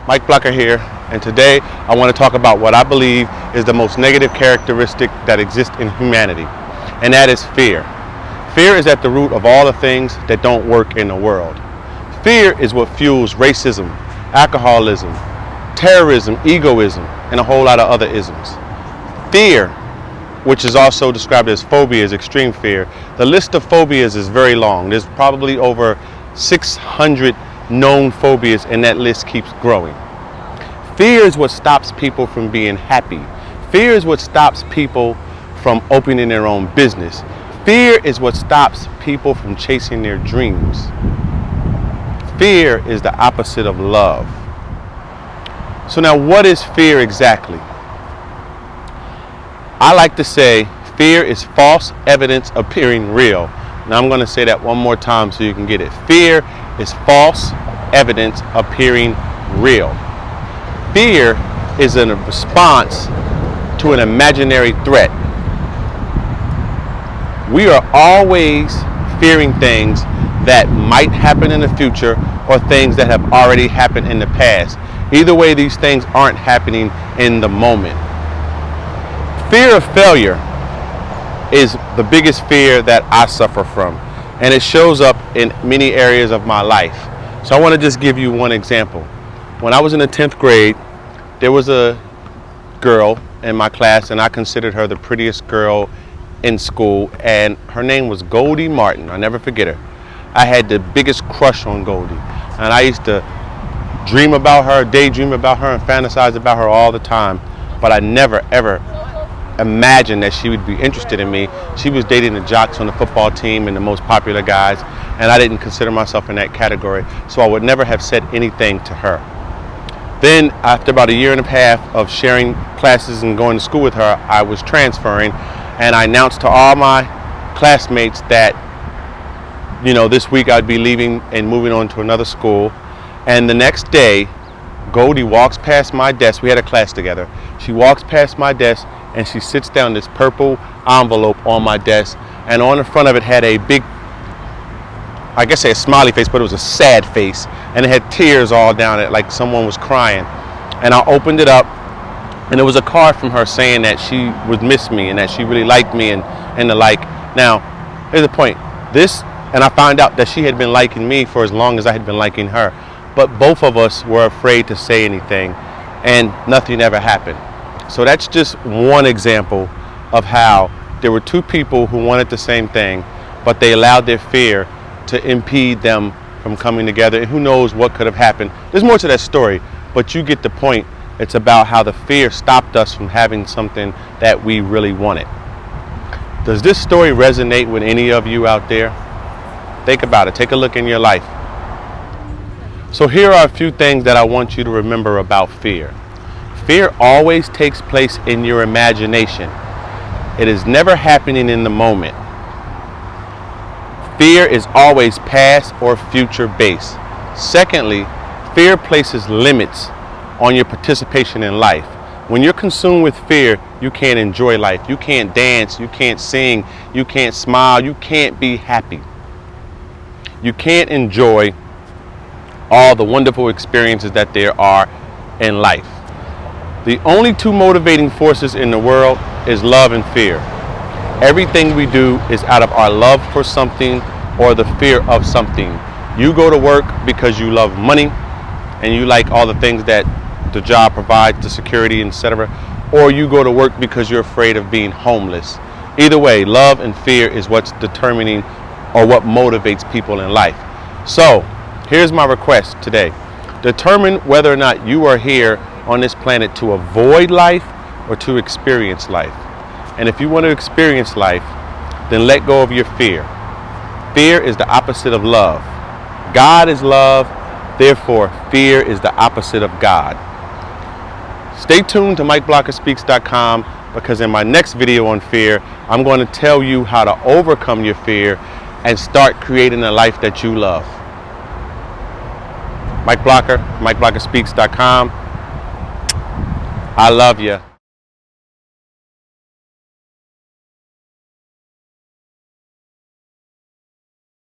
Mike Blocker here, and today I want to talk about what I believe is the most negative characteristic that exists in humanity, and that is fear. Fear is at the root of all the things that don't work in the world. Fear is what fuels racism, alcoholism, terrorism, egoism, and a whole lot of other isms. Fear, which is also described as phobias, extreme fear. The list of phobias is very long. There's probably over 600 known phobias, and that list keeps growing. Fear is what stops people from being happy. Fear is what stops people from opening their own business. Fear is what stops people from chasing their dreams. Fear is the opposite of love. So now, what is fear exactly? I like to say fear is false evidence appearing real. Now I'm going to say that one more time so you can get it. Fear is false evidence appearing real. Fear is a response to an imaginary threat. We are always fearing things that might happen in the future or things that have already happened in the past. Either way, these things aren't happening in the moment. Fear of failure is the biggest fear that I suffer from, and it shows up in many areas of my life. So I want to just give you one example. When I was in the 10th grade, there was a girl in my class, and I considered her the prettiest girl in school, and her name was Goldie Martin. I'll never forget her. I had the biggest crush on Goldie, and I used to dream about her, daydream about her, and fantasize about her all the time, but I never ever imagine that she would be interested in me. She was dating the jocks on the football team and the most popular guys, and I didn't consider myself in that category, so I would never have said anything to her. Then, after about a year and a half of sharing classes and going to school with her, I was transferring, and I announced to all my classmates that, this week I'd be leaving and moving on to another school. And the next day, Goldie walks past my desk. We had a class together. She walks past my desk, and she sits down this purple envelope on my desk, and on the front of it had a big, I guess a smiley face, but it was a sad face, and it had tears all down it, like someone was crying. And I opened it up, and it was a card from her saying that she would miss me and that she really liked me and the like. Now, here's the point. And I found out that she had been liking me for as long as I had been liking her, but both of us were afraid to say anything, and nothing ever happened. So that's just one example of how there were two people who wanted the same thing, but they allowed their fear to impede them from coming together, and who knows what could have happened. There's more to that story, but you get the point. It's about how the fear stopped us from having something that we really wanted. Does this story resonate with any of you out there? Think about it. Take a look in your life. So here are a few things that I want you to remember about fear. Fear always takes place in your imagination. It is never happening in the moment. Fear is always past or future based. Secondly, fear places limits on your participation in life. When you're consumed with fear, you can't enjoy life. You can't dance, you can't sing, you can't smile, you can't be happy. You can't enjoy all the wonderful experiences that there are in life. The only two motivating forces in the world is love and fear. Everything we do is out of our love for something or the fear of something. You go to work because you love money and you like all the things that the job provides, the security, etc. Or you go to work because you're afraid of being homeless. Either way, love and fear is what's determining or what motivates people in life. So, here's my request today. Determine whether or not you are here on this planet to avoid life or to experience life. And if you want to experience life, then let go of your fear. Fear is the opposite of love. God is love, therefore fear is the opposite of God. Stay tuned to MikeBlockerSpeaks.com, because in my next video on fear, I'm going to tell you how to overcome your fear and start creating a life that you love. Mike Blocker, MikeBlockerSpeaks.com. I love you.